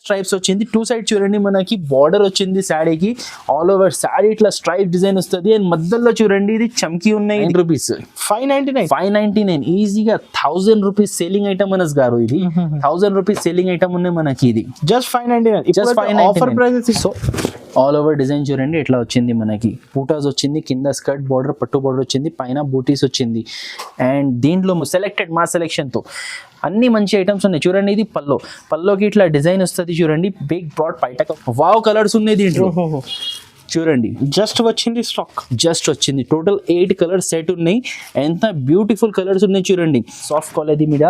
Stripes వచ్చింది. Two side చూడండి మనకి బార్డర్ వచ్చింది శారీకి. ఆల్ ఓవర్ శారీ ఇట్లా స్ట్రైప్ డిజైన్ వస్తుంది. అండ్ మధ్యలో చూడండి ఇది చమ్కీ ఉన్నాయి. రూపీస్ 599 ఈజీగా 1000 రూపీస్ సేలింగ్ ఐటమ్ మనస్ గారు. ఇది 1000 రూపీస్ సేలింగ్ ఐటమ్ ఉన్నాయి మనకి. ఇది just 599 offer price. So all over design చూడండి ఎట్లా వచ్చింది మనకి. బూటాస్ వచ్చింది, కింద స్కర్ట్ బార్డర్ పట్టు బార్డర్ వచ్చింది, పైన బూటీస్ వచ్చింది. అండ్ దీంట్లో సెలెక్టెడ్ మా సెలెక్షన్తో అన్ని మంచి ఐటమ్స్ ఉన్నాయి. చూడండి ఇది పల్లోకి ఇట్లా డిజైన్ వస్తుంది చూడండి. బిగ్ బ్రాడ్ పైట వావ్ కలర్స్ ఉన్నాయి దీంట్లో. చూడండి జస్ట్ వచ్చింది టోటల్ 8 కలర్స్ సెట్ ఉన్నాయి. ఎంత బ్యూటిఫుల్ కలర్స్ ఉన్నాయి చూడండి. సాఫ్ట్ క్వాలిటీ మీద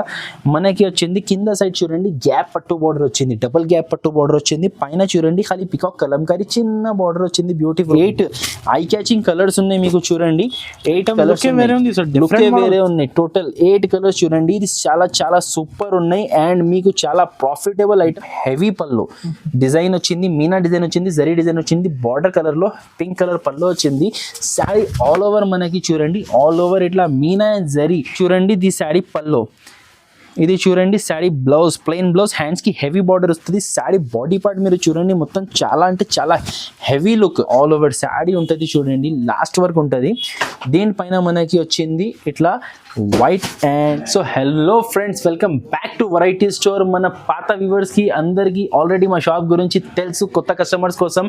మనకి వచ్చింది. కింద సైడ్ చూడండి గ్యాప్ పట్టు బార్డర్ వచ్చింది, డబుల్ గ్యాప్ పట్టు బార్డర్ వచ్చింది. పైన చూడండి ఖాళీ పికాక్ కలంకారీ చిన్న బార్డర్ వచ్చింది. బ్యూటిఫుల్ 8 ఐ క్యాచింగ్ కలర్స్ ఉన్నాయి మీకు. చూడండి 8 కలర్స్ వేరే ఉన్నాయి. టోటల్ 8 కలర్స్ చూడండి. ఇది చాలా చాలా సూపర్ ఉన్నాయి. అండ్ మీకు చాలా ప్రాఫిటబుల్ ఐటమ్. హెవీ పళ్ళు డిజైన్ వచ్చింది, మీనా డిజైన్ వచ్చింది, జరీ డిజైన్ వచ్చింది. బార్డర్ కలర్ లో పింక్ కలర్ పళ్ళు వచ్చింది. శారీ ఆల్ ఓవర్ మనకి చూడండి ఆల్ ఓవర్ ఇట్లా మీనా అండ్ జరీ. చూడండి ది శారీ పళ్ళు. ఇది చూడండి sari blouse, plain blouse, hands కి హెవీ బార్డర్ వస్తుంది. శారీ బాడీ పార్ట్ మీరు చూడండి మొత్తం చాలా అంటే చాలా heavy look. All over sari ఉంటుంది చూడండి, లాస్ట్ వరకు ఉంటుంది. దీనిపైన మనకి వచ్చింది ఇట్లా white. And so hello friends, welcome back to variety store. మన పాత వ్యూవర్స్ కి అందరికి ఆల్రెడీ మా షాప్ గురించి తెలుసు. కొత్త కస్టమర్స్ కోసం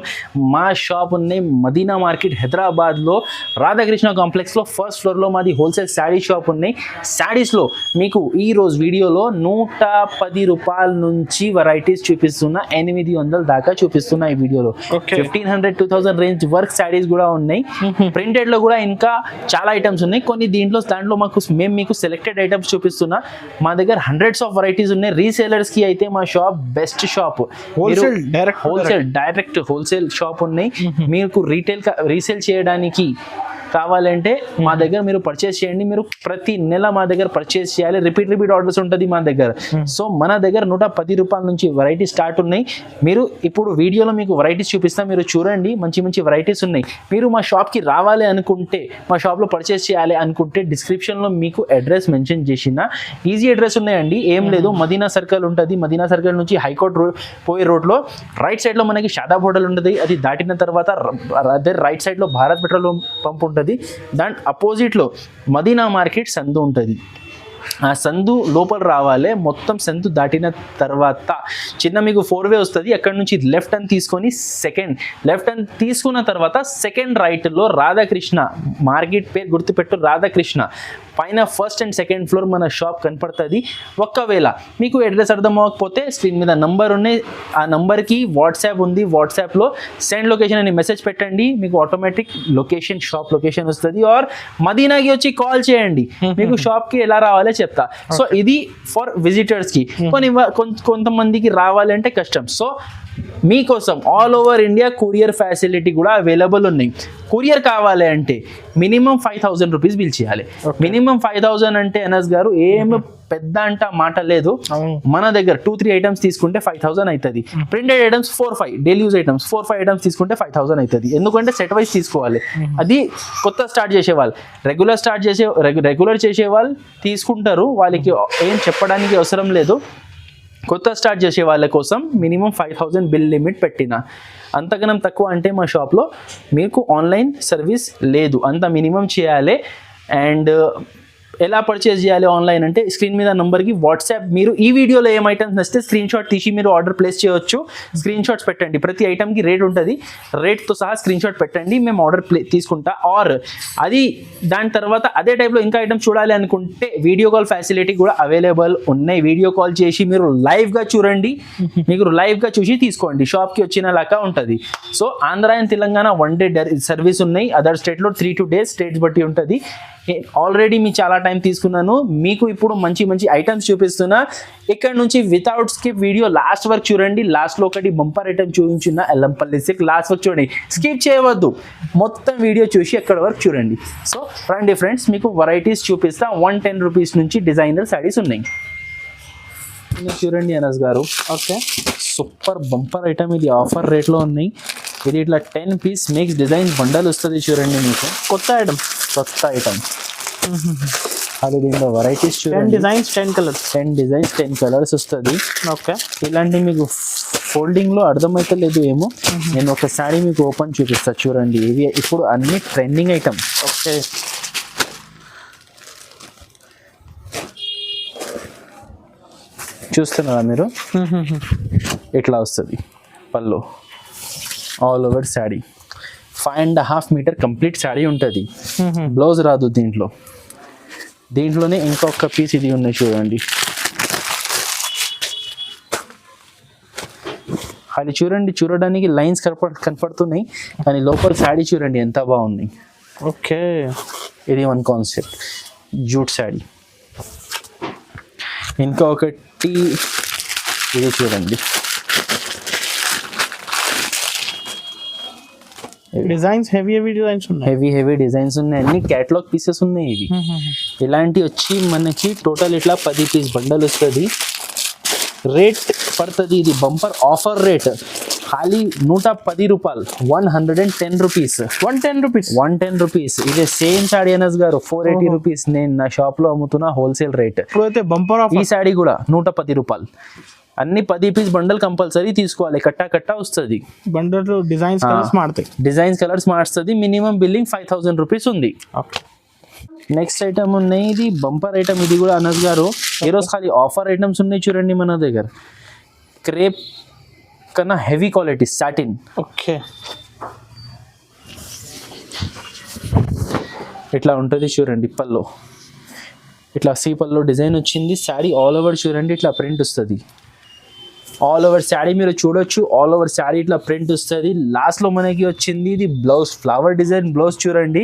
మా షాప్ ఉన్నాయి మదీనా మార్కెట్ హైదరాబాద్ లో రాధాకృష్ణ కాంప్లెక్స్ లో ఫస్ట్ ఫ్లోర్ లో మాది హోల్సేల్ శారీ షాప్ ఉన్నాయి. శారీస్ లో మీకు ఈ రోజు వీడియోలో 110 రూపాయల నుంచి వెరైటీస్ చూపిస్తున్నా, 800 దాకా చూపిస్తున్నా ఈ వీడియోలో. 1500-2000 రేంజ్ వర్క్ శారీస్ కూడా ఉన్నాయి. ప్రింటెడ్ లో కూడా ఇంకా చాలా ఐటమ్స్ ఉన్నాయి. కొన్ని దాంట్లో మేము మీకు సెలెక్టెడ్ ఐటమ్స్ చూపిస్తున్నా. మా దగ్గర హండ్రెడ్స్ ఆఫ్ వెరైటీస్ ఉన్నాయి. రీసేలర్స్ కి అయితే మా shop best shop. Direct wholesale shop ఉన్నాయి. మీకు రీసేల్ చేయడానికి కావాలంటే మా దగ్గర మీరు పర్చేస్ చేయండి. మీరు ప్రతి నెల మా దగ్గర పర్చేస్ చేయాలి. రిపీట్ ఆర్డర్స్ ఉంటుంది మా దగ్గర. సో మన దగ్గర 110 రూపాయల నుంచి వెరైటీ స్టార్ట్ ఉన్నాయి. మీరు ఇప్పుడు వీడియోలో మీకు వెరైటీస్ చూపిస్తా, మీరు చూడండి. మంచి వెరైటీస్ ఉన్నాయి. మీరు మా షాప్కి రావాలి అనుకుంటే, మా షాప్లో పర్చేస్ చేయాలి అనుకుంటే డిస్క్రిప్షన్లో మీకు అడ్రస్ మెన్షన్ చేసిన ఈజీ అడ్రస్ ఉన్నాయండి. ఏం లేదు, మదీనా సర్కిల్ ఉంటుంది. మదీనా సర్కిల్ నుంచి హైకోర్ట్ పోయే రోడ్లో రైట్ సైడ్లో మనకి షాదాబ్ హోటల్ ఉంటుంది. అది దాటిన తర్వాత అదే రైట్ సైడ్లో భారత్ పెట్రోల్ పంప్ ఉంటుంది. దాని అపోజిట్ లో మదీనా మార్కెట్ సందు ఉంటుంది. ఆ సందు లోపల రావాలి. మొత్తం సందు దాటిన తర్వాత చిన్న మీకు 4-వే వస్తుంది. అక్కడ నుంచి లెఫ్ట్ అని తీసుకొని లెఫ్ట్ అని తీసుకున్న తర్వాత సెకండ్ రైట్ లో రాధాకృష్ణ మార్కెట్ పేరు గుర్తుపెట్టు, రాధాకృష్ణ. పైన ఫస్ట్ అండ్ సెకండ్ ఫ్లోర్ మన షాప్ కనపడుతుంది. ఒకవేళ మీకు అడ్రస్ అర్థం అవ్వకపోతే స్క్రీన్ మీద నంబర్ ఉన్నాయి. ఆ నంబర్కి వాట్సాప్ ఉంది. వాట్సాప్లో సెండ్ లొకేషన్ అని మెసేజ్ పెట్టండి. మీకు ఆటోమేటిక్ లొకేషన్, షాప్ లొకేషన్ వస్తుంది. ఆర్ మదీనాకి వచ్చి కాల్ చేయండి, మీకు షాప్కి ఎలా రావాలో చెప్తా. సో ఇది ఫర్ విజిటర్స్ కి. కొంతమందికి రావాలంటే కష్టం. సో మీకోసం all over India courier facility కూడా అవైలబుల్ ఉన్నాయి. కొరియర్ కావాలి అంటే మినిమం 5000 రూపీస్ బిల్ చేయాలి. మినిమం 5000 అంటే అనస్ గారు ఏం పెద్ద అంట మాట లేదు. మన దగ్గర 2-3 ఐటమ్స్ తీసుకుంటే 5000 అవుతుంది. Printed items 4-5 daily use items 4-5 items తీసుకుంటే 5000 అవుతుంది. ఎందుకంటే సెట్ వైజ్ తీసుకోవాలి. అది కొత్త స్టార్ట్ చేసేవాళ్ళు, రెగ్యులర్ చేసేవాళ్ళు తీసుకుంటారు. వాళ్ళకి ఏం చెప్పడానికి అవసరం లేదు. కొత్త స్టార్ట్ చేసే వాళ్ళ కోసం మినిమం 5000 బిల్ లిమిట్ పెట్టిన. అంతకనం తక్కువ అంటే మా షాప్లో మీకు ఆన్లైన్ సర్వీస్ లేదు. అంత మినిమం చేయాలి. అండ్ ఎలా పర్చేస్ చేయాలి ఆన్లైన్ అంటే స్క్రీన్ మీద నంబర్కి వాట్సాప్. మీరు ఈ వీడియోలో ఏం ఐటమ్స్ నచ్చితే స్క్రీన్ షాట్ తీసి మీరు ఆర్డర్ ప్లేస్ చేయొచ్చు. స్క్రీన్ షాట్స్ పెట్టండి. ప్రతి ఐటమ్కి రేట్ ఉంటుంది. రేట్తో సహా స్క్రీన్ షాట్ పెట్టండి, మేము ఆర్డర్ తీసుకుంటా. ఆర్ అది దాని తర్వాత అదే టైప్లో ఇంకా ఐటమ్స్ చూడాలి అనుకుంటే వీడియో కాల్ ఫెసిలిటీ కూడా అవైలబుల్ ఉన్నాయి. వీడియో కాల్ చేసి మీరు లైవ్గా చూడండి, మీకు లైవ్గా చూసి తీసుకోండి. షాప్కి వచ్చినలాగా ఉంటుంది. So Andhra and Telangana 1 day service ఉన్నాయి. అదర్ స్టేట్లో 3 to 2 days స్టేట్స్ బట్టి ఉంటుంది. ఆల్రెడీ మీ చాలా టైం తీసుకున్నాను. మీకు ఇప్పుడు మంచి ఐటమ్స్ చూపిస్తున్నా. ఇక్కడ నుంచి వితౌట్ స్కిప్ వీడియో లాస్ట్ వరకు చూడండి. లాస్ట్లో ఒకటి బంపర్ ఐటమ్ చూపించిన ఎల్లంపల్లి సిల్క్ లాస్ట్ వరకు చూడండి, స్కిప్ చేయవద్దు. మొత్తం వీడియో చూసి ఎక్కడ వరకు చూడండి. సో రండి ఫ్రెండ్స్, మీకు వెరైటీస్ చూపిస్తా. 110 రూపీస్ నుంచి డిజైనర్ శారీస్ ఉన్నాయి. చూడండి అనస్ గారు, ఓకే సూపర్ బంపర్ ఐటమ్. ఇది ఆఫర్ రేట్లో ఉన్నాయి. ఇది ఇట్లా 10 పీస్ మిక్స్ డిజైన్ బండల్ వస్తుంది. చూడండి మీకు కొత్త ఐటమ్. అది దీంట్లో వెరైటీస్ 10 చూడండి, designs 10 colors. 10 డిజైన్స్ 10 కలర్స్ వస్తుంది. Okay. ఇలాంటి మీకు ఫోల్డింగ్ లో అర్థమైతే లేదు ఏమో, నేను ఒకసారి మీకు ఓపెన్ చూపిస్తా చూడండి. ఇవి ఇప్పుడు అన్ని ట్రెండింగ్ ఐటమ్. Okay. చూస్తున్నారా మీరు, ఇట్లా వస్తుంది పళ్ళు, all over sari, 5.5 meter complete sari ఉంటుంది. బ్లౌజ్ రాదు దీంట్లో. దీంట్లోనే ఇంకొక పీస్ ఇది ఉన్నాయి చూడండి, అది చూడండి, చూడడానికి లైన్స్ కనపడుతున్నాయి కానీ లోపల శాడీ చూడండి ఎంత బాగుంది. ఓకే, ఇది వన్ కాన్సెప్ట్ జూట్ శాడీ. ఇంకా ఒకటి ఇది చూడండి, డిజైన్స్ హెవీ డిజైన్స్ ఉన్నాయి. హెవీ డిజైన్స్ ఉన్నాయి, అన్ని క్యాటలాగ్ పీసెస్ ఉన్నాయి ఇవి. ఇలాంటి వచ్చి మనకి టోటల్ ఇట్లా 10 పీస్ బండల్ వస్తుంది. రేట్ పడుతుంది, ఇది బంపర్ ఆఫర్ రేట్ ఖాళీ 110 రూపాయలు, 110 రూపీస్. 110 rupees. 110 రూపీస్. ఇదే సేమ్ సాడీ అనస్ గారు 480 రూపీస్ నేను నా షాప్ లో అమ్ముతున్నా హోల్సేల్ రేట్. ఇప్పుడైతే బంపర్ ఈ ఆఫర్. సాడీ కూడా 110 రూపాయలు. అన్ని 10 పీస్ బండల్ కంపల్సరీ తీసుకోవాలి, కట్టా వస్తుంది. బండల్ డిజైన్స్ కలర్స్ మాడతాయి. డిజైన్స్ కలర్స్ మార్చుతుంది. మినిమం బిల్లింగ్ 5000 రూపీస్ ఉంది. ఓకే. నెక్స్ట్ ఐటమ్ ఉన్నాయి, ఇది బంపర్ ఐటమ్. ఇది కూడా అనస్ గారు ఈరోజు ఖాళీ ఆఫర్ ఐటమ్స్ ఉన్నాయి చూడండి మన దగ్గర. క్రేప్ కన్నా హెవీ క్వాలిటీ సాటిన్. ఓకే. ఇట్లా ఉంటుంది చూడండి పల్లో, ఇట్లా సీ పల్లో డిజైన్ వచ్చింది. శారీ ఆల్ ఓవర్ చూడండి ఇట్లా ప్రింట్ వస్తుంది. ఆల్ ఓవర్ శారీ మీరు చూడొచ్చు, ఆల్ ఓవర్ శారీ ఇట్లా ప్రింట్ వస్తుంది. లాస్ట్ లో మనకి వచ్చింది ఇది బ్లౌజ్, ఫ్లవర్ డిజైన్ బ్లౌజ్ చూడండి.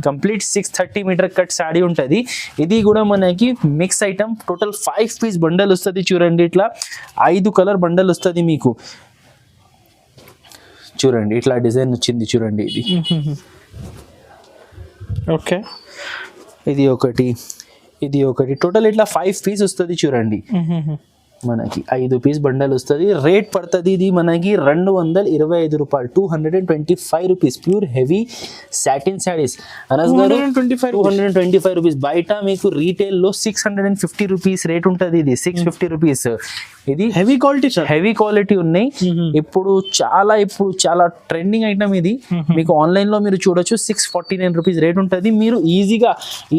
కంప్లీట్ 630 మీటర్ కట్ శారీ ఉంటుంది. ఇది కూడా మనకి mix item. Total 5 piece bundle వస్తుంది చూడండి. ఇట్లా 5 కలర్ బండల్ వస్తుంది మీకు. చూడండి ఇట్లా డిజైన్ వచ్చింది చూడండి. ఇది ఓకే. ఇది ఒకటి టోటల్ ఇట్లా 5 పీస్ వస్తుంది చూడండి. మనకి 5 పీస్ బండల్ వస్తుంది. రేట్ పడుతుంది ఇది మనకి 225 రూపాయలు, 225 rupees. Pure heavy satin saris Anas గారు 225 రూపీస్. బయట మీకు రీటైల్ లో 650 రూపీస్ రేట్ ఉంటుంది. ఇది 650 రూపీస్. ఇది heavy quality sir, heavy quality ఉన్నాయి. ఇప్పుడు చాలా ట్రెండింగ్ ఐటమ్ ఇది. మీకు ఆన్లైన్ లో మీరు చూడొచ్చు 649 రూపీస్ రేట్ ఉంటుంది. మీరు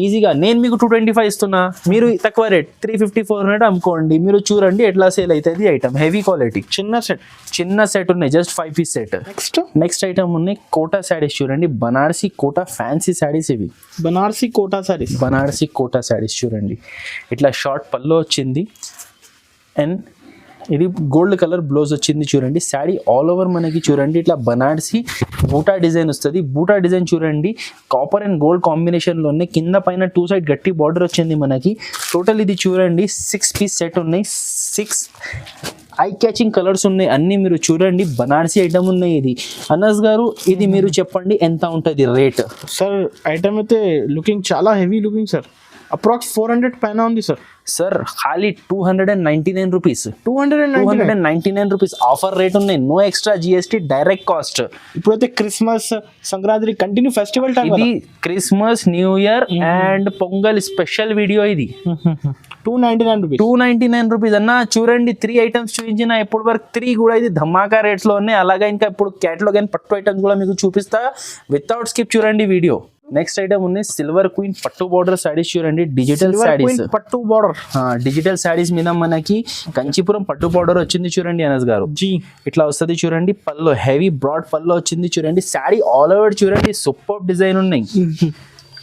ఈజీగా నేను మీకు 225 ఇస్తున్నా, మీరు తక్కువ రేట్ 350 400 అమ్ముకోండి. మీరు చూడండి ఎట్లా సేల్ అవుతుంది ఐటమ్. హెవీ క్వాలిటీ చిన్న సెట్ ఉన్నాయి, just 5 piece set. Next item ఉన్నాయి కోటా శారీస్ చూడండి. బనారసి కోటా ఫ్యాన్సీ శారీస్ ఇవి. బనారసి కోటా శారీస్ చూడండి. ఇట్లా షార్ట్ పల్లో వచ్చింది అండ్ ఇది గోల్డ్ కలర్ బ్లౌజ్ వచ్చింది చూడండి. శారీ ఆల్ ఓవర్ మనకి చూడండి ఇట్లా బనారసి బూటా డిజైన్ వస్తుంది. బూటా డిజైన్ చూడండి కాపర్ అండ్ గోల్డ్ కాంబినేషన్లోనే, కింద పైన 2 సైడ్ గట్టి బార్డర్ వచ్చింది మనకి. టోటల్ ఇది చూడండి 6 పీస్ సెట్ ఉన్నాయి. 6 ఐ క్యాచింగ్ కలర్స్ ఉన్నాయి అన్ని. మీరు చూడండి బనారసి ఐటమ్ ఉన్నాయి. ఇది అనస్ గారు ఇది మీరు చెప్పండి ఎంత ఉంటుంది రేట్? సార్ ఐటమ్ అయితే లుకింగ్ చాలా హెవీ లుకింగ్ సార్. అప్రాక్స్ 400 పైన ఉంది సార్. ఖాళీ 299 రూపీస్. 299 రూపీస్ ఆఫర్ రేట్ ఉన్నాయి. No extra GST, direct cost. ఇప్పుడైతే Christmas Sankranti continue festival time. ఇది Christmas, new year and Pongal special video ఇది. 299 రూపీస్ అన్న. చూడండి 3 ఐటమ్స్ చూపించిన ఇప్పటి వరకు 3 కూడా ఇది ధమాకా రేట్స్ లో ఉన్నాయి. అలాగే ఇంకా ఇప్పుడు క్యాటలాగ్ అండ్ పట్టు ఐటమ్స్ కూడా మీకు చూపిస్తా వితౌట్ స్కిప్ చూడండి వీడియో. నెక్స్ట్ ఐటమ్ ఉన్నాయి సిల్వర్ క్వీన్ పట్టు బోర్డర్ సారీస్ చూడండి. డిజిటల్ సారీస్ పట్టు బోర్డర్, డిజిటల్ సారీస్ మీద మనకి కంచిపురం పట్టు బోర్డర్ వచ్చింది చూడండి అనస్ గారు. ఇట్లా వస్తుంది చూడండి. పల్లో హెవీ బ్రాడ్ పల్లో వచ్చింది చూడండి. శారీ ఆల్ ఓవర్ చూడండి సూపర్ డిజైన్ ఉన్నాయి.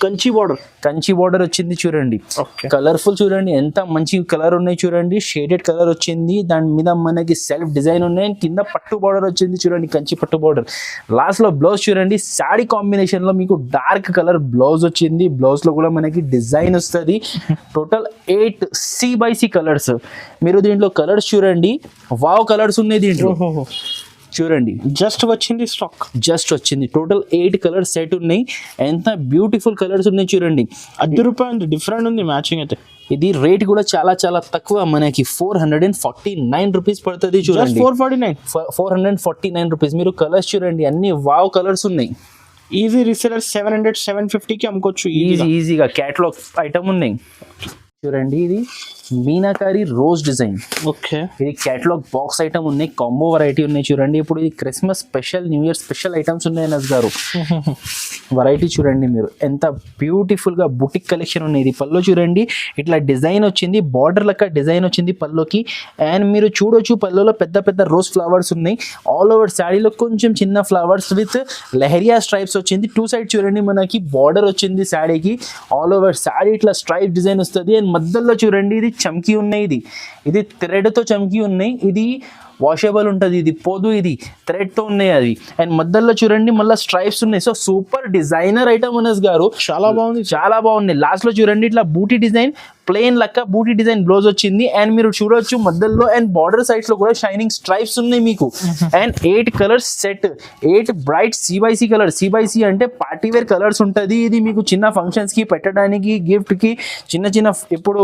కంచి బోర్డర్ వచ్చింది చూడండి. కలర్ఫుల్ చూడండి ఎంత మంచి కలర్ ఉన్నాయి చూడండి. షేడెడ్ కలర్ వచ్చింది, దాని మీద మనకి సెల్ఫ్ డిజైన్ ఉన్నాయి. కింద పట్టు బోర్డర్ వచ్చింది చూడండి, కంచి పట్టు బోర్డర్. లాస్ట్ లో బ్లౌజ్ చూడండి శారీ కాంబినేషన్ లో మీకు డార్క్ కలర్ బ్లౌజ్ వచ్చింది. బ్లౌజ్ లో కూడా మనకి డిజైన్ వస్తుంది. Total 8 C/C colours. మీరు దీంట్లో కలర్స్ చూడండి, వావ్ కలర్స్ ఉన్నాయి దీంట్లో చూడండి. జస్ట్ వచ్చింది టోటల్ 8 కలర్ సెట్ ఉన్నాయి. ఎంత బ్యూటిఫుల్ కలర్స్ ఉన్నాయి చూడండి. ₹10 డిఫరెంట్ ఉంది మ్యాచింగ్ అయితే. ఇది రేట్ కూడా చాలా తక్కువ మనకి 449 రూపీస్ పడుతుంది చూడండి. 449 రూపీస్. మీరు కలర్స్ చూడండి అన్ని వావ్ కలర్స్ ఉన్నాయి. ఈజీ రీసెలర్ 700 750 కి అమ్ముకోవచ్చు ఈజీగా క్యాటలాగ్ ఐటమ్ ఉన్నాయి చూడండి. ఇది మీనాకారి రోజ్ డిజైన్, ఓకే. ఇది క్యాటలాగ్ బాక్స్ ఐటమ్ ఉన్నాయి, కాంబో వెరైటీ ఉన్నాయి చూడండి. ఇప్పుడు ఇది Christmas special, new year special items ఉన్నాయి అనస్ గారు. వెరైటీ చూడండి మీరు, ఎంత బ్యూటిఫుల్ గా బుటిక్ కలెక్షన్ ఉన్నాయి. ఇది పల్లో చూడండి, ఇట్లా డిజైన్ వచ్చింది, బార్డర్ లెక్క డిజైన్ వచ్చింది పల్లోకి. అండ్ మీరు చూడొచ్చు పల్లోలో పెద్ద పెద్ద రోజ్ ఫ్లవర్స్ ఉన్నాయి. ఆల్ ఓవర్ శారీలో కొంచెం చిన్న ఫ్లవర్స్ విత్ లెహరియా స్ట్రైప్స్ వచ్చింది. టూ సైడ్ చూడండి మనకి బార్డర్ వచ్చింది శారీకి. ఆల్ ఓవర్ శారీ ఇట్లా స్ట్రైప్ డిజైన్ వస్తుంది. అండ్ మధ్యలో చూడండి ఇది చమ్కీ ఉన్నాయి, ఇది థ్రెడ్ తో చమ్కీ ఉన్నాయి. ఇది వాషబుల్ ఉంటుంది, ఇది పోదు, ఇది థ్రెడ్ తో ఉన్నాయి అది. అండ్ మధ్యలో చూడండి మళ్ళీ స్ట్రైప్స్ ఉన్నాయి. So super designer item Anas గారు, చాలా బాగుంది, చాలా బాగుంది. లాస్ట్ లో చూడండి ఇట్లా బూటీ డిజైన్, ప్లెయిన్ లెక్క బూటీ డిజైన్ బ్లౌజ్ వచ్చింది. అండ్ మీరు చూడొచ్చు మధ్యలో అండ్ బార్డర్ సైడ్స్ లో కూడా షైనింగ్ స్ట్రైప్స్ ఉన్నాయి మీకు. And 8 colours set, 8 bright CYC colour. CYC అంటే పార్టీ వేర్ కలర్స్ ఉంటుంది. ఇది మీకు చిన్న ఫంక్షన్స్ కి పెట్టడానికి, గిఫ్ట్ కి, చిన్న చిన్న ఇప్పుడు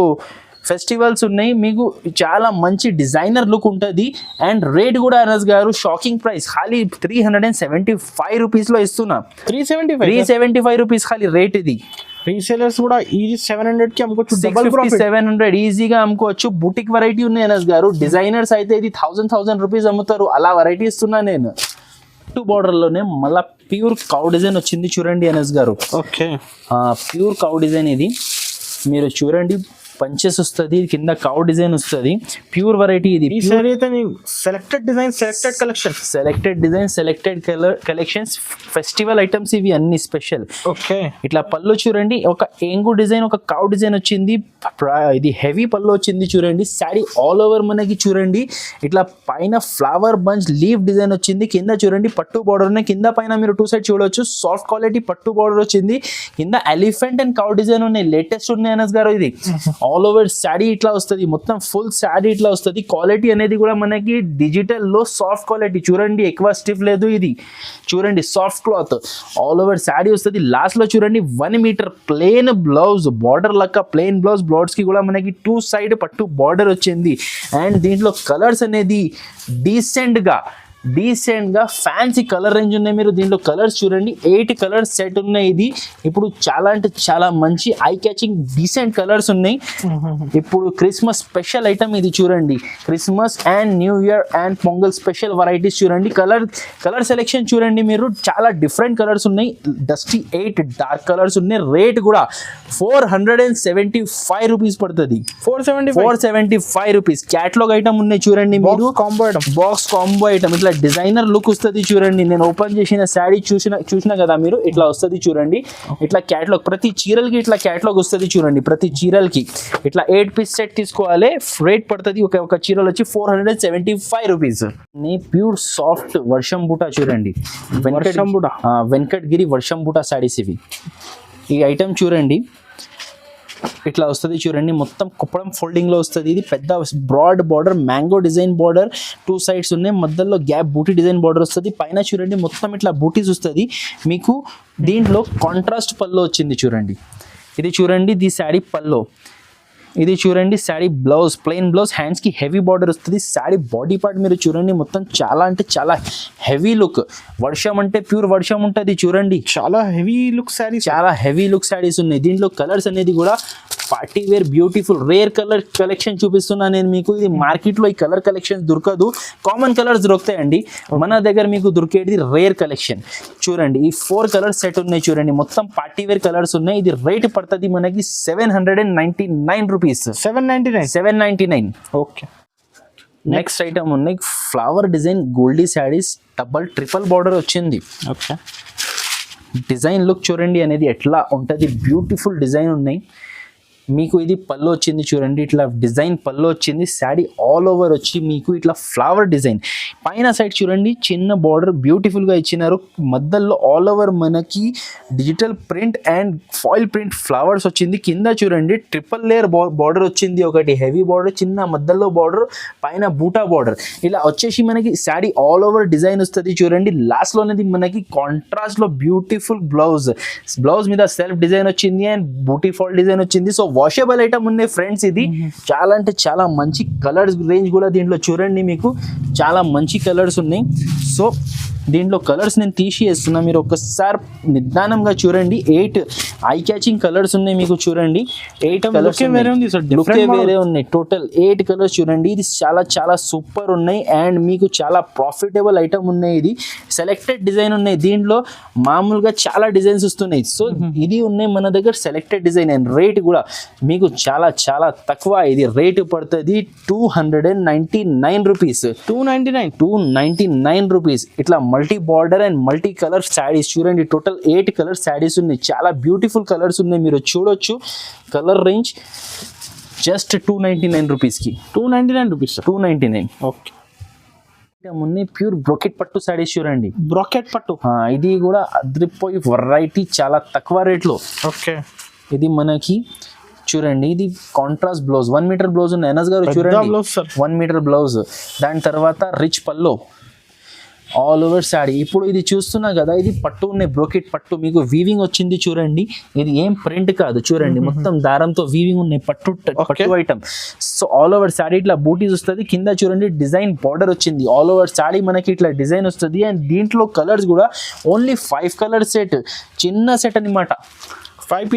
ఫెస్టివల్స్ ఉన్నాయి, మీకు చాలా మంచి డిజైనర్ లుక్ ఉంటుంది. అండ్ రేట్ కూడా అనస్ గారు షాకింగ్ ప్రైస్, ఖాళీ 375 రూపీస్ లో ఇస్తున్నా. 375 రూపీస్ ఖాళీ రేట్. ఇది రీసేలర్స్ కూడా ఈజీ 700 కి అమ్ముకోవచ్చు, డబుల్ 700 ఈజీగా అమ్ముకోవచ్చు. బుటిక్ వెరైటీ ఉన్నాయి అనస్ గారు. డిజైనర్స్ అయితే ఇది 1000 రూపీస్ అమ్ముతారు, అలా వెరైటీ ఇస్తున్నా నేను. టూ బార్డర్ లోనే మళ్ళా ప్యూర్ కౌ డిజైన్ వచ్చింది చూడండి అనస్ గారు. ఓకే, ప్యూర్ కౌ డిజైన్ ఇది మీరు చూడండి. పంచెస్ వస్తుంది, కింద కౌ డిజైన్ వస్తుంది, ప్యూర్ వెరైటీ ఇది. Selected design, selected collection, selected design, selected collections, festival items ఇవి అన్ని స్పెషల్. ఓకే, ఇట్లా పళ్ళు చూడండి, ఒక ఏంగు డిజైన్, ఒక కౌ డిజైన్ వచ్చింది. ఇది హెవీ పళ్ళు వచ్చింది చూడండి. శారీ ఆల్ ఓవర్ మనకి చూడండి ఇట్లా పైన ఫ్లవర్ బంచ్ లీవ్ డిజైన్ వచ్చింది. కింద చూడండి పట్టు బార్డర్ ఉన్నాయి, కింద పైన మీరు టూ సైడ్ చూడొచ్చు సాఫ్ట్ క్వాలిటీ పట్టు బార్డర్ వచ్చింది. కింద ఎలిఫెంట్ అండ్ కౌ డిజైన్ ఉన్నాయి, లేటెస్ట్ ఉన్నాయి అనస్ గారు. ఇది ఆల్ ఓవర్ శారీ ఇట్లా వస్తుంది, మొత్తం ఫుల్ శారీ ఇట్లా వస్తుంది. క్వాలిటీ అనేది కూడా మనకి డిజిటల్ లో సాఫ్ట్ క్వాలిటీ చూడండి, ఎక్కువ స్టిఫ్ లేదు. ఇది చూడండి soft cloth, all over sari వస్తుంది. లాస్ట్ లో చూడండి 1 మీటర్ ప్లెయిన్ బ్లౌజ్, బార్డర్ లెక్క ప్లెయిన్ బ్లౌజ్. బ్లౌజ్ కి కూడా మనకి 2 సైడ్ పట్టు బార్డర్ వచ్చింది. అండ్ దీంట్లో కలర్స్ అనేది డీసెంట్ గా ఫ్యాన్సీ కలర్ రేంజ్ ఉన్నాయి. మీరు దీంట్లో కలర్స్ చూడండి, 8 కలర్స్ సెట్ ఉన్నాయి. ఇది ఇప్పుడు చాలా అంటే చాలా మంచి ఐ క్యాచింగ్ డీసెంట్ కలర్స్ ఉన్నాయి. ఇప్పుడు క్రిస్మస్ స్పెషల్ ఐటమ్ ఇది చూడండి, Christmas and new year and Pongal special varieties చూడండి. కలర్ సెలెక్షన్ చూడండి మీరు, చాలా డిఫరెంట్ కలర్స్ ఉన్నాయి. డస్టీ 8 డార్క్ కలర్స్ ఉన్నాయి. రేట్ కూడా 475 రూపీస్ పడుతుంది. 475 రూపీస్. క్యాటలాగ్ ఐటమ్ ఉన్నాయి చూడంండి మీరు, బాక్స్ కాంబో ఐటమ్. ఇట్లా డిజైనర్ లుక్ వస్తుంది చూడండి. నేను ఓపెన్ చేసిన శారీ చూసిన కదా మీరు, ఇట్లా వస్తుంది చూడండి. ఇట్లా క్యాటలాగ్ ప్రతి చీరలకి ఇట్లా క్యాటలాగ్ వస్తుంది చూడండి. ప్రతి చీరలకి ఇట్లా 8 పీస్ సెట్ తీసుకోవాలి. రేట్ పడుతుంది ఒక చీరలు వచ్చి 475 రూపీస్. ప్యూర్ సాఫ్ట్ వర్షం బూటా చూడండి, వెంకటగిరి వర్షం బూటా శారీస్ ఇవి. ఈ ఐటమ్ చూడండి ఇట్లా వస్తుంది చూడండి, మొత్తం కుప్పడం ఫోల్డింగ్ లో వస్తుంది. ఇది పెద్ద broad border, mango design border, 2 sides ఉన్నాయి. మధ్యలో గ్యాప్ బూటీ డిజైన్ బార్డర్ వస్తుంది. పైన చూడండి మొత్తం ఇట్లా బూటీస్ వస్తుంది మీకు. దీంట్లో కాంట్రాస్ట్ పల్లో వచ్చింది చూడండి. ఇది చూడండి ది శారీ పల్లో. ఇది చూడండి sari blouse, plain blouse, hands కి హెవీ బార్డర్ వస్తుంది. శారీ బాడీ పార్ట్ మీరు చూడండి మొత్తం చాలా అంటే చాలా హెవీ లుక్. వర్షం అంటే ప్యూర్ వర్షం ఉంటుంది చూడండి, చాలా హెవీ లుక్ శారీ, చాలా హెవీ లుక్ శారీస్ ఉన్నాయి. దీంట్లో కలర్స్ అనేది కూడా party wear beautiful rare colour collection చూపిస్తున్నా నేను మీకు. ఇది మార్కెట్ లో ఈ కలర్ కలెక్షన్ దొరకదు, కామన్ కలర్స్ దొరుకుతాయండి. మన దగ్గర మీకు దొరికేది రేర్ కలెక్షన్ చూడండి. ఈ 4 కలర్స్ సెట్ ఉన్నాయి చూడండి, మొత్తం పార్టీ వేర్ కలర్స్ ఉన్నాయి. ఇది రేట్ పడుతుంది మనకి 799 రూపీస్. 799. ఓకే, నెక్స్ట్ ఐటమ్ ఉన్నాయి flower design goldy saris, triple border వచ్చింది. ఓకే, డిజైన్ లుక్ చూడండి అనేది ఎట్లా ఉంటుంది, బ్యూటిఫుల్ డిజైన్ ఉన్నాయి మీకు. ఇది పళ్ళు వచ్చింది చూడండి, ఇట్లా డిజైన్ పళ్ళు వచ్చింది. శారీ ఆల్ ఓవర్ వచ్చి మీకు ఇట్లా ఫ్లవర్ డిజైన్. పైన సైడ్ చూడండి చిన్న బార్డర్ బ్యూటిఫుల్ గా ఇచ్చినారు. మధ్యలో ఆల్ ఓవర్ మనకి digital print and foil print flowers వచ్చింది. కింద చూడండి ట్రిపుల్ లేయర్ బార్డర్ వచ్చింది, ఒకటి హెవీ బార్డర్, చిన్న మధ్యలో బార్డర్, పైన బూటా బార్డర్. ఇలా వచ్చేసి మనకి శారీ ఆల్ ఓవర్ డిజైన్ వస్తుంది చూడండి. లాస్ట్ లో అనేది మనకి కాంట్రాస్ట్ లో బ్యూటిఫుల్ బ్లౌజ్ మీద సెల్ఫ్ డిజైన్ వచ్చింది అండ్ బూటీ ఫాల్ డిజైన్ వచ్చింది. సో వాషబుల్ ఐటమ్ ఉన్నాయి ఫ్రెండ్స్. ఇది చాలా అంటే చాలా మంచి కలర్స్ రేంజ్ కూడా దీంట్లో చూడండి మీకు చాలా మంచి కలర్స్ ఉన్నాయి. సో దీంట్లో కలర్స్ నేను తీసి వేస్తున్నా, మీరు ఒక్కసారి నిదానంగా చూడండి. 8 ఐ క్యాచింగ్ కలర్స్ ఉన్నాయి మీకు చూడండి. 8 కలర్స్ వేరే ఉంది సార్, వేరే ఉన్నాయి. టోటల్ 8 కలర్స్ చూడండి. ఇది చాలా చాలా సూపర్ ఉన్నాయి అండ్ మీకు చాలా ప్రాఫిటబుల్ ఐటమ్ ఉన్నాయి. ఇది సెలెక్టెడ్ డిజైన్ ఉన్నాయి, దీంట్లో మామూలుగా చాలా డిజైన్స్ వస్తున్నాయి. సో ఇది ఉన్నాయి మన దగ్గర సెలెక్టెడ్ డిజైన్ అండ్ రేట్ కూడా మీకు చాలా చాలా తక్కువ. ఇది రేట్ పడుతుంది 299 రూపీస్. 299 రూపీస్. ఇట్లా multi border and multi colour saris చూడండి. టోటల్ 8 కలర్ శారీస్ ఉన్నాయి, చాలా బ్యూటిఫుల్ కలర్స్ ఉన్నాయి, మీరు చూడొచ్చు. కలర్ రేంజ్ జస్ట్ 299 రూపీస్కి. 299 రూపీస్. 299. ఓకే. మొన్న ప్యూర్ బ్రోకెట్ పట్టు శారీస్ చూడండి. బ్రోకెట్ పట్టు, ఇది కూడా అద్రిపోయి వెరైటీ, చాలా తక్కువ రేట్లో. ఓకే. ఇది మనకి చూడండి, ఇది కాంట్రాస్ట్ బ్లౌజ్ 1 మీటర్ బ్లౌజ్ ఉంది ఎనస్ గారు చూడండి. 1 మీటర్ బ్లౌజ్, దాని తర్వాత రిచ్ పల్లో, ఆల్ ఓవర్ శారీ. ఇప్పుడు ఇది చూస్తున్నా కదా, ఇది పట్టు ఉన్నాయి, బ్రోకెట్ పట్టు, మీకు వీవింగ్ వచ్చింది చూడండి. ఇది ఏం ప్రింట్ కాదు చూడండి, మొత్తం దారంతో వీవింగ్ ఉన్నాయి, పట్టు item. So all over sari ఇట్లా బూటీస్ వస్తుంది, కింద చూడండి డిజైన్ బార్డర్ వచ్చింది. ఆల్ ఓవర్ శారీ మనకి ఇట్లా డిజైన్ వస్తుంది అండ్ దీంట్లో కలర్స్ కూడా ఓన్లీ 5 కలర్ సెట్, చిన్న సెట్ అనమాట. 5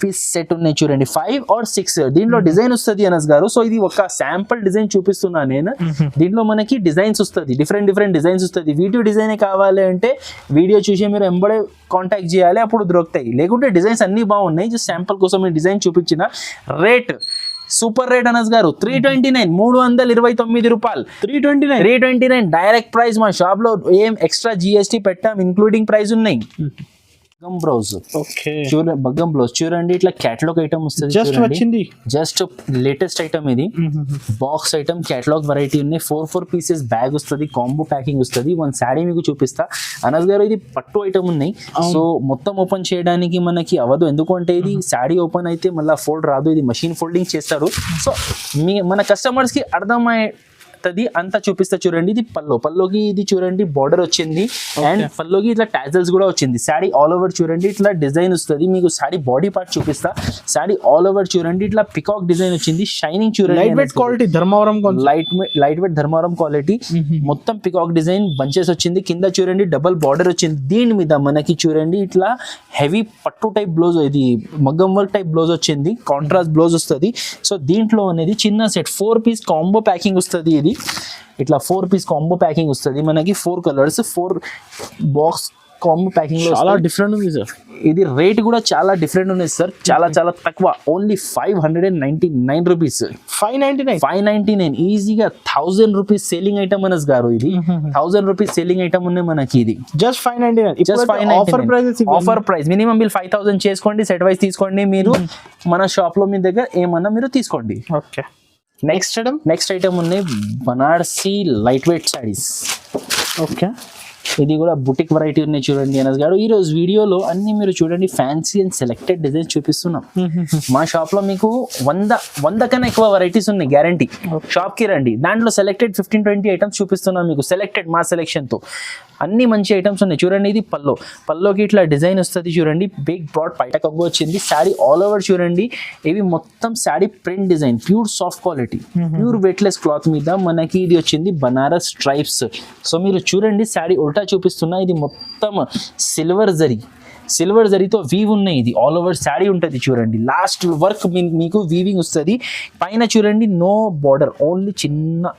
పీస్ సెట్ ఉన్నాయి చూడండి, 5 or 6. దీంట్లో డిజైన్ వస్తుంది అనస్ గారు. సో ఇది ఒక శాంపుల్ డిజైన్ చూపిస్తున్నా నేను. దీంట్లో మనకి డిజైన్స్ వస్తుంది, డిఫరెంట్ డిజైన్స్ వస్తుంది. వీడియో డిజైన్ కావాలి అంటే వీడియో చూసి మీరు ఎంబడే కాంటాక్ట్ చేయాలి, అప్పుడు దొరుకుతాయి. లేకుంటే డిజైన్స్ అన్ని బాగున్నాయి, జస్ట్ శాంపుల్ కోసం నేను డిజైన్ చూపించిన. రేట్ సూపర్ రేట్ అనస్ గారు 329, 329 రూపాయలు. 329 డైరెక్ట్ ప్రైస్. మా షాప్ లో ఏం ఎక్స్ట్రా GST పెట్టాం, ఇంక్లూడింగ్ ప్రైస్ ఉన్నాయి. బగ్గం బ్లౌజ్, చూడండి బగ్గం బ్లౌజ్ చూడండి, ఇట్లా క్యాటలాగ్ ఐటమ్ వస్తుంది, జస్ట్ లేటెస్ట్ ఐటమ్ ఇది. బాక్స్ ఐటమ్, క్యాటలాగ్ వెరైటీ ఉన్నాయి. 4 పీసెస్ బ్యాగ్ వస్తుంది, కాంబో ప్యాకింగ్ వస్తుంది. 1 శారీ మీకు చూపిస్తా అనస్ గారు. ఇది పట్టు ఐటమ్ ఉన్నాయి, సో మొత్తం ఓపెన్ చేయడానికి మనకి అవ్వదు, ఎందుకంటే ఇది శారీ ఓపెన్ అయితే మళ్ళీ ఫోల్డ్ రాదు, ఇది మషిన్ ఫోల్డింగ్ చేస్తారు. సో మన కస్టమర్స్ కి అర్థమయ్యే అంతా చూపిస్తా చూడండి. ఇది పల్లోకి ఇది చూడండి బార్డర్ వచ్చింది అండ్ పల్లోకి ఇట్లా టాజల్స్ కూడా వచ్చింది. శారీ ఆల్ ఓవర్ చూడండి, ఇట్లా డిజైన్ వస్తుంది. మీకు శారీ బాడీ పార్ట్ చూపిస్తా. శారీ ఆల్ ఓవర్ చూడండి, ఇట్లా పికాక్ డిజైన్ వచ్చింది, షైనింగ్ చూడండి, light weight quality Dharmavaram, light weight Dharmavaram quality. మొత్తం పికాక్ డిజైన్ బంచెస్ వచ్చింది, కింద చూడండి డబల్ బార్డర్ వచ్చింది. దీని మీద మనకి చూడండి ఇట్లా హెవీ పట్టు టైప్ బ్లౌజ్, ఇది మగ్గం వర్క్ టైప్ బ్లౌజ్ వచ్చింది, కాంట్రాస్ట్ బ్లౌజ్ వస్తుంది. సో దీంట్లో అనేది చిన్న సెట్ 4 పీస్ కాంబో ప్యాకింగ్ వస్తుంది. ఇది ఇట్లా 4 పీస్ కాంబో ప్యాకింగ్ వస్తుంది మనకి. 4 కలర్స్, 4 బాక్స్ కాంబో ప్యాకింగ్ లో చాలా డిఫరెంట్ ఉంది సార్. ఇది రేట్ కూడా చాలా డిఫరెంట్ ఉంది సార్, చాలా చాలా తక్కువ. Only 599 rupees. 599 ఈజీగా 1000 రూపీస్ సేలింగ్ ఐటమ్ అనస్ గారు. ఇది 1000 రూపీస్ సేలింగ్ ఐటమ్ ఉన్నాయి మనకి. ఇది just 599 offer price. Minimum bill 5000 చేసుకోండి, సెట్ వైస్ తీసుకోండి. మీరు మన షాప్ లో మీ దగ్గర ఏమన్నా మీరు తీసుకోండి. ఓకే. నెక్స్ట్ ఐటమ్ ఉన్నాయి Banarasi light weight saris. Okay. ఇది కూడా బుటిక్ వెరైటీ ఉన్నాయి చూడండి అనస్ గారు. ఈ రోజు వీడియోలో అన్ని మీరు చూడండి ఫ్యాన్సీ అండ్ సెలెక్టెడ్ డిజైన్స్ చూపిస్తున్నాం. మా షాప్ లో మీకు 100 కన్నా ఎక్కువ వెరైటీస్ ఉన్నాయి, గ్యారంటీ. షాప్ కి రండి, దాంట్లో సెలెక్టెడ్ 15-20 ఐటమ్స్ చూపిస్తున్నాం మీకు, సెలెక్టెడ్ మా సెలెక్షన్ తో. అన్ని మంచి ఐటమ్స్ ఉన్నాయి చూడండి. ఇది పల్లోకి ఇట్లా డిజైన్ వస్తుంది చూడండి, బిగ్ బ్రాడ్ పైట కొంగు వచ్చింది. శారీ ఆల్ ఓవర్ చూడండి, ఇవి మొత్తం sari print design, pure soft quality, pure weightless cloth మీద మనకి ఇది వచ్చింది బనారస్ స్ట్రైప్స్. సో మీరు చూడండి శారీ ఉల్టా చూపిస్తున్నా, ఇది మొత్తం సిల్వర్ జరీతో వీవ్ ఉన్నాయి. ఇది ఆల్ ఓవర్ శారీ ఉంటుంది చూడండి, లాస్ట్ వర్క్ మీకు వీవింగ్ వస్తుంది. పైన చూడండి నో బార్డర్, ఓన్లీ చిన్న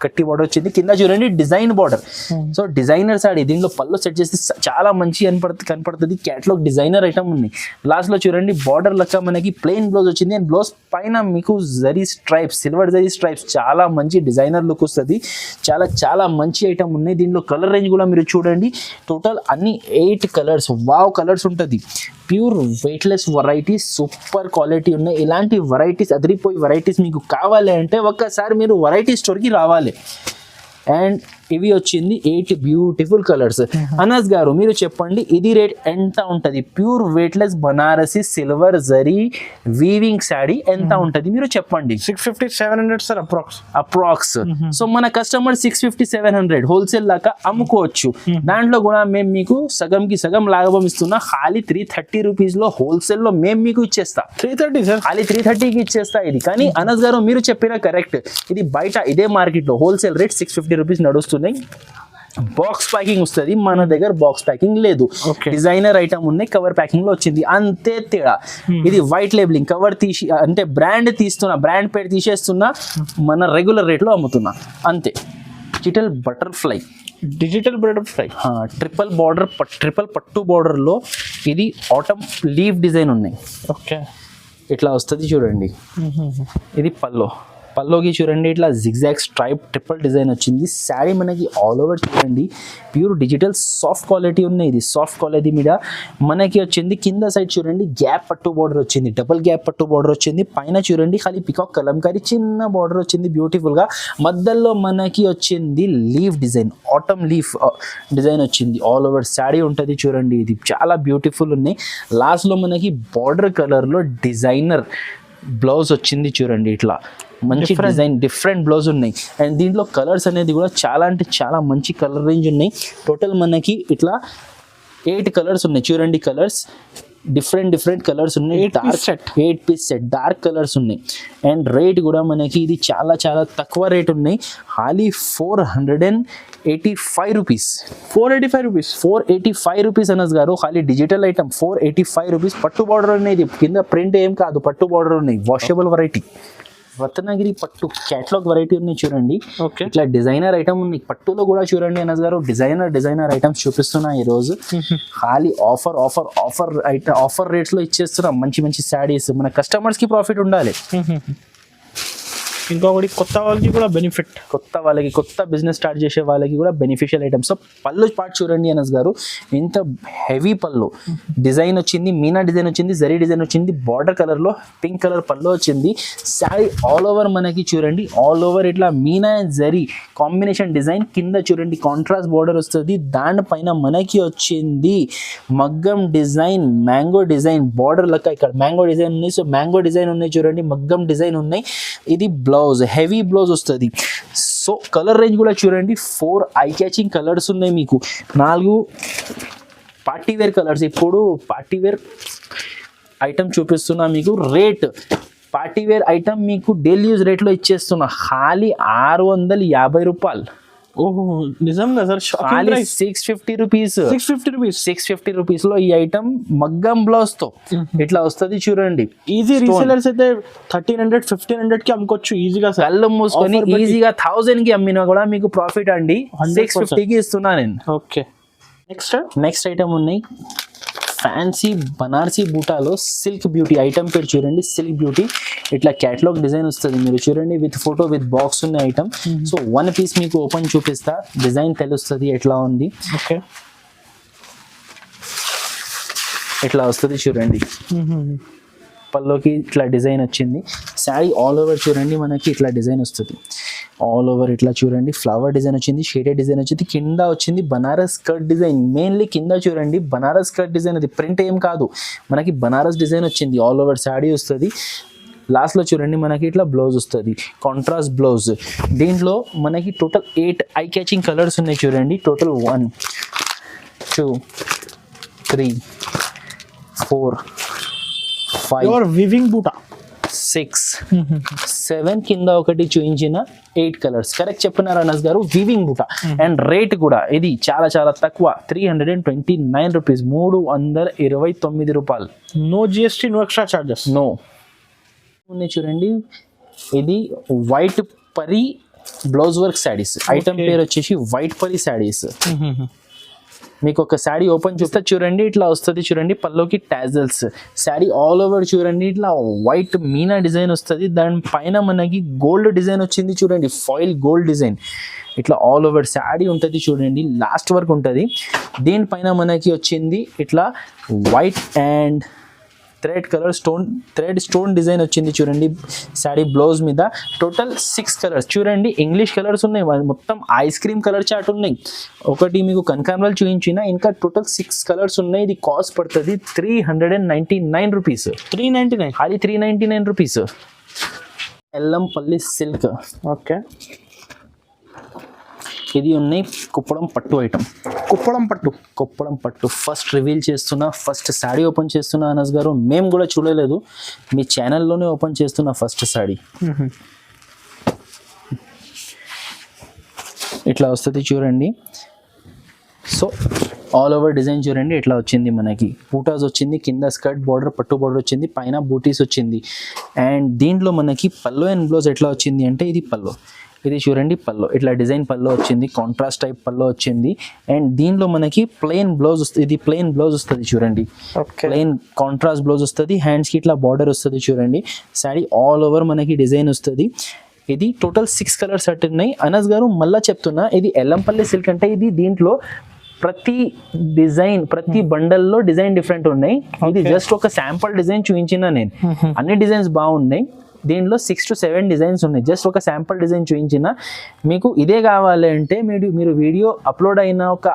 కట్టి బార్డర్ వచ్చింది, కింద చూడండి design border. So designer sari, దీనిలో పళ్ళు సెట్ చేస్తే చాలా మంచి కనపడుతుంది. క్యాటలాగ్ డిజైనర్ ఐటమ్ ఉంది. లాస్ట్ లో చూడండి బార్డర్ లెక్క మనకి ప్లెయిన్ బ్లౌజ్ వచ్చింది అండ్ బ్లౌజ్ పైన మీకు zari stripes, silver zari stripes, చాలా మంచి డిజైనర్ లుక్ వస్తుంది. చాలా చాలా మంచి ఐటమ్ ఉన్నాయి. దీనిలో కలర్ రేంజ్ కూడా మీరు చూడండి, టోటల్ అన్ని 8 కలర్స్, వావ్ కలర్స్ ఉంటుంది. Pure weightless varieties, super quality ఉన్నాయి. ఇలాంటి వెరైటీస్, అదిరిపోయి వెరైటీస్ మీకు కావాలి అంటే ఒక్కసారి మీరు వెరైటీ స్టోర్కి రావాలి. అండ్ ఇవి వచ్చింది 8 బ్యూటిఫుల్ కలర్స్. అనస్ గారు మీరు చెప్పండి, ఇది రేట్ ఎంత ఉంటది? Pure weightless Banarasi silver zari weaving sari ఎంత ఉంటది మీరు చెప్పండి? 650-700 సార్ అప్రాక్స్. సో మన కస్టమర్ 650-700 హోల్సేల్ లాగా అమ్ముకోవచ్చు. దాంట్లో కూడా మేము మీకు సగంకి సగం లాభం ఇస్తున్నా. ఖాళీ 330 రూపీస్ లో హోల్సేల్ లో మేము మీకు ఇచ్చేస్తా. 330 సార్, ఖాళీ 330కి ఇచ్చేస్తా ఇది. కానీ అనస్ గారు మీరు చెప్పిన కరెక్ట్, ఇది బయట ఇదే మార్కెట్ లో హోల్సేల్ రేట్ 650 రూపీస్ నడుస్తుంది. బాక్స్ ప్యాకింగ్ వస్తుంది, మన దగ్గర బాక్స్ ప్యాకింగ్ లేదు. Okay. డిజైనర్ ఐటమ్ ఉన్నాయి, కవర్ ప్యాకింగ్ లో వచ్చింది, అంతే తేడా. ఇది వైట్ లేబులింగ్, కవర్ తీసి అంటే బ్రాండ్ తీస్తున్నా, బ్రాండ్ పేరు తీసేస్తున్నా, మన రెగ్యులర్ రేట్ లో అమ్ముతున్నా అంతే. Digital butterfly, digital butterfly, triple పట్టు బార్డర్ లో ఇది ఆటమ్ లీవ్ డిజైన్ ఉన్నాయి. ఓకే. ఇట్లా వస్తుంది చూడండి. ఇది పల్లోకి చూడండి ఇట్లా జిగ్జాగ్ స్ట్రైప్ ట్రిపుల్ డిజైన్ వచ్చింది. శారీ మనకి ఆల్ ఓవర్ చూడండి ప్యూర్ డిజిటల్ సాఫ్ట్ క్వాలిటీ ఉన్నాయి. ఇది సాఫ్ట్ క్వాలిటీ మీద మనకి వచ్చింది. కింద సైడ్ చూడండి గ్యాప్ పట్టు బార్డర్ వచ్చింది, డబుల్ గ్యాప్ పట్టు బార్డర్ వచ్చింది. పైన చూడండి ఖాళీ పికాక్ కలంకారీ చిన్న బార్డర్ వచ్చింది బ్యూటిఫుల్ గా. మధ్యలో మనకి వచ్చింది leaf design, atom leaf design వచ్చింది. ఆల్ ఓవర్ శారీ ఉంటుంది చూడండి. ఇది చాలా బ్యూటిఫుల్ ఉన్నాయి. లాస్ట్ లో మనకి బార్డర్ కలర్ లో డిజైనర్ బ్లౌజ్ వచ్చింది చూడండి. ఇట్లా మంచి డిజైన్ డిఫరెంట్ బ్లౌజ్ ఉన్నాయి. అండ్ దీంట్లో కలర్స్ అనేది కూడా చాలా అంటే చాలా మంచి కలర్ రేంజ్ ఉన్నాయి. టోటల్ మనకి ఇట్లా 8 కలర్స్ ఉన్నాయి చూడండి. కలర్స్ డిఫరెంట్ కలర్స్ ఉన్నాయి. 8 పీస్ సెట్ డార్క్ కలర్స్ ఉన్నాయి. అండ్ రేట్ కూడా మనకి ఇది చాలా చాలా తక్కువ రేట్ ఉన్నాయి. Holly 485 rupees. 485 రూపీస్ అనస్ గారు. ఖాళీ డిజిటల్ ఐటమ్ 485 రూపీస్. పట్టు బార్డర్ ఉన్నాయి, కింద ప్రింట్ ఏం కాదు, పట్టు బార్డర్ ఉన్నాయి. వాషబుల్ వెరైటీ రత్నగిరి పట్టు క్యాటలాగ్ వెరైటీ ఉన్నాయి చూడండి. ఓకే. ఇట్లా డిజైనర్ ఐటమ్ ఉంది. పట్టులో కూడా చూడండి అనస్ గారు, డిజైనర్ ఐటమ్స్ చూపిస్తున్నా ఈ రోజు. ఖాళీ ఆఫర్ రేట్స్ లో ఇచ్చేస్తున్నాం మంచి శారీస్. మన కస్టమర్స్ కి ప్రాఫిట్ ఉండాలి. ఇంకొకటి కొత్త వాళ్ళకి కూడా బెనిఫిట్, కొత్త బిజినెస్ స్టార్ట్ చేసే వాళ్ళకి కూడా బెనిఫిషియల్ ఐటమ్స్. సో పళ్ళు పార్ట్ చూడండి అనస్ గారు, ఎంత హెవీ పళ్ళు డిజైన్ వచ్చింది, మీనా డిజైన్ వచ్చింది, జరీ డిజైన్ వచ్చింది, బార్డర్ కలర్ లో పింక్ కలర్ పళ్ళు వచ్చింది. శారీ ఆల్ ఓవర్ మనకి చూడండి, ఆల్ ఓవర్ ఇట్లా Meena and zari combination design. కింద చూడండి కాంట్రాస్ట్ బార్డర్ వస్తుంది, దానిపైన మనకి వచ్చింది మగ్గం డిజైన్, మ్యాంగో డిజైన్ బార్డర్ లెక్క. ఇక్కడ మ్యాంగో డిజైన్ ఉన్నాయి, సో మ్యాంగో డిజైన్ ఉన్నాయి చూడండి, మగ్గం డిజైన్ ఉన్నాయి. ఇది బ్లౌజ్, హెవీ బ్లౌజ్ వస్తుంది. సో కలర్ రేంజ్ కూడా చూడండి, 4 ఐ క్యాచింగ్ కలర్స్ ఉన్నాయి మీకు. 4 పార్టీ వేర్ కలర్స్. ఇప్పుడు పార్టీ వేర్ ఐటమ్ చూపిస్తున్నా మీకు. రేట్ పార్టీ వేర్ ఐటమ్ మీకు డైలీ యూజ్ రేట్లో ఇచ్చేస్తున్నా. ఖాళీ 650 రూపాయలు. ఓహో, నిజంగా సార్? 650 రూపీస్. 650 రూపీస్ లో ఈ ఐటమ్ మగ్గం బ్లౌజ్ తో ఇట్లా వస్తుంది చూడండి. ఈజీ రీసెలర్స్ అయితే 1300 1500 కి అమ్ముకోవచ్చు ఈజీగా సార్. కళ్ళు మూసుకొని ఈజీగా 1000 కి అమ్మినా కూడా మీకు ప్రాఫిట్ అండి. 650 కి ఇస్తున్నా నేను. ఓకే. నెక్స్ట్ ఐటమ్ ఉన్నాయి ఫ్యాన్సీ బనారసీ బూటాలో సిల్క్ బ్యూటీ. ఐటమ్ పేరు చూడండి, సిల్క్ బ్యూటీ. ఇట్లా క్యాటలాగ్ డిజైన్ వస్తుంది, మీరు చూడండి విత్ ఫోటో విత్ బాక్స్ ఉన్న ఐటమ్. సో 1 పీస్ మీకు ఓపెన్ చూపిస్తా, డిజైన్ తెలుస్తుంది ఎట్లా ఉంది. ఓకే. ఇట్లా వస్తుంది చూడండి. పల్లోకి ఇట్లా డిజైన్ వచ్చింది. శారీ ఆల్ ఓవర్ చూడండి మనకి ఇట్లా డిజైన్ వస్తుంది. ఆల్ ఓవర్ ఇట్లా చూడండి ఫ్లవర్ డిజైన్ వచ్చింది, షేడెడ్ డిజైన్ వచ్చింది. కింద వచ్చింది బనారస్ కట్ డిజైన్. మెయిన్లీ కింద చూడండి బనారస్ కట్ డిజైన్, అది ప్రింట్ ఏం కాదు, మనకి బనారస్ డిజైన్ వచ్చింది. ఆల్ ఓవర్ శారీ వస్తుంది. లాస్ట్లో చూడండి మనకి ఇట్లా బ్లౌజ్ వస్తుంది, కాంట్రాస్ట్ బ్లౌజ్. దీంట్లో మనకి టోటల్ 8 ఐ క్యాచింగ్ కలర్స్ ఉన్నాయి చూడండి. టోటల్ 1 2 3 4 5 వివింగ్ బూటా 6 7 కింద ఒకటి చూపించిన 8 కలర్స్. కరెక్ట్ చెప్పినారు అనస్ గారు, వీవింగ్ బూటా. అండ్ రేట్ కూడా ఇది చాలా చాలా తక్కువ, 329 రూపీస్. 329 రూపాయలు. No GST, no extra charges. No ఉన్నాయి చూడండి. ఇది వైట్ పరీ బ్లౌజ్ వర్క్ శారీస్. ఐటమ్ పేరు వచ్చేసి వైట్ పరీ శారీస్. మీకు ఒక శారీ ఓపెన్ చూస్తే చూడండి ఇట్లా వస్తుంది చూడండి. పల్లోకి టాజల్స్. శారీ ఆల్ ఓవర్ చూడండి ఇట్లా వైట్ మీనా డిజైన్ వస్తుంది. దానిపైన మనకి గోల్డ్ డిజైన్ వచ్చింది చూడండి, ఫాయిల్ గోల్డ్ డిజైన్. ఇట్లా ఆల్ ఓవర్ శారీ ఉంటుంది చూడండి, లాస్ట్ వరకు ఉంటుంది. దీనిపైన మనకి వచ్చింది ఇట్లా white and thread stone design వచ్చింది చూడండి శారీ బ్లౌజ్ మీద. టోటల్ 6 కలర్స్ చూడండి. ఇంగ్లీష్ కలర్స్ ఉన్నాయి, మొత్తం ఐస్ క్రీమ్ కలర్ చాట్ ఉన్నాయి. ఒకటి మీకు కనకాంబరాలు చూపించిన, ఇంకా టోటల్ 6 కలర్స్ ఉన్నాయి. ఇది కాస్ట్ పడుతుంది 399 రూపీస్. 399, అది 399 రూపీస్. ఎల్లంపల్లి సిల్క్. ఓకే. ఇది ఉన్నాయి కుప్పడం పట్టు ఐటమ్. కుప్పడం పట్టు ఫస్ట్ రివీల్ చేస్తున్నా, ఫస్ట్ శారీ ఓపెన్ చేస్తున్నా అనస్ గారు. మేము కూడా చూడలేదు, మీ ఛానల్లోనే ఓపెన్ చేస్తున్నా ఫస్ట్ శారీ. ఇట్లా వస్తుంది చూడండి. సో ఆల్ ఓవర్ డిజైన్ చూడండి ఎట్లా వచ్చింది, మనకి బూటాస్ వచ్చింది, కింద స్కర్ట్ బార్డర్ పట్టు బార్డర్ వచ్చింది, పైన బూటీస్ వచ్చింది. అండ్ దీంట్లో మనకి పల్లో అండ్ బ్లౌజ్ ఎట్లా వచ్చింది అంటే ఇది పల్లో, ఇది చూడండి పల్లో ఇట్లా డిజైన్ పల్లో వచ్చింది, కాంట్రాస్ట్ టైప్ పల్లో వచ్చింది. అండ్ దీంట్లో మనకి ప్లెయిన్ బ్లౌజ్ వస్తుంది, ఇది ప్లెయిన్ బ్లౌజ్ వస్తుంది చూడండి, ప్లెయిన్ కాంట్రాస్ట్ బ్లౌజ్ వస్తుంది. హ్యాండ్స్కి ఇట్లా బార్డర్ వస్తుంది చూడండి. శారీ ఆల్ ఓవర్ మనకి డిజైన్ వస్తుంది. ఇది టోటల్ 6 కలర్స్ సెట్ ఉన్నాయి. అనస్ గారు మళ్ళీ చెప్తున్నా, ఇది ఎల్లంపల్లి సిల్క్ అంటే ఇది దీంట్లో ప్రతి డిజైన్ ప్రతి బండల్లో డిజైన్ డిఫరెంట్ ఉన్నాయి. ఇది జస్ట్ ఒక శాంపుల్ డిజైన్ చూపించిన నేను, అన్ని డిజైన్స్ బాగున్నాయి. దీంట్లో 6 to 7 డిజైన్స్ ఉన్నాయి. జస్ట్ ఒక శాంపుల్ డిజైన్ చూపించిన. మీకు ఇదే కావాలి అంటే మీరు వీడియో అప్లోడ్ అయిన ఒక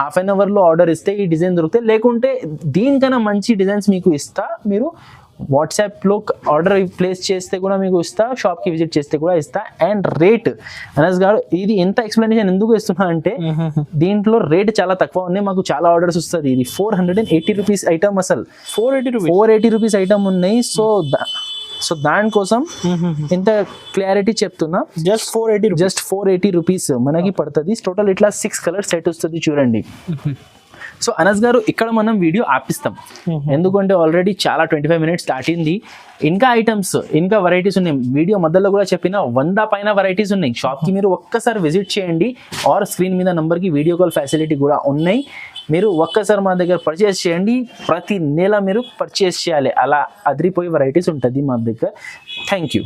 హాఫ్ అన్ అవర్లో ఆర్డర్ ఇస్తే ఈ డిజైన్ దొరుకుతాయి. లేకుంటే దీనికన్నా మంచి డిజైన్స్ మీకు ఇస్తా, మీరు వాట్సాప్లో ఆర్డర్ ప్లేస్ చేస్తే కూడా మీకు ఇస్తా, షాప్కి విజిట్ చేస్తే కూడా ఇస్తా. అండ్ రేట్ అనస్ గారు ఇది ఎంత ఎక్స్ప్లెనేషన్ ఎందుకు ఇస్తున్నా అంటే దీంట్లో రేట్ చాలా తక్కువ ఉన్నాయి, మాకు చాలా ఆర్డర్స్ వస్తుంది. ఇది 480 రూపీస్ ఐటమ్, అసలు 480 రూపీస్ ఐటమ్ ఉన్నాయి. సో దానికోసం ఇంత క్లారిటీ చెప్తున్నా. జస్ట్ 480 రూపీస్ మనకి పడుతుంది. టోటల్ ఇట్లా 6 కలర్ సెట్ వస్తుంది చూడండి. సో అనస్ గారు ఇక్కడ మనం వీడియో ఆపిస్తాం, ఎందుకంటే ఆల్రెడీ చాలా 25 మినిట్స్ దాటింది. ఇంకా ఐటమ్స్ ఇంకా వెరైటీస్ ఉన్నాయి. వీడియో మధ్యలో కూడా చెప్పిన 100 పైన వెరైటీస్ ఉన్నాయి. షాప్కి మీరు ఒక్కసారి విజిట్ చేయండి, ఆర్ స్క్రీన్ మీద నంబర్కి వీడియో కాల్ ఫెసిలిటీ కూడా ఉన్నాయి. మీరు ఒక్కసారి మా దగ్గర పర్చేస్ చేయండి, ప్రతి నెల మీరు పర్చేస్ చేయాలి, అలా అదిరిపోయే వెరైటీస్ ఉంటుంది మా దగ్గర. Thank you.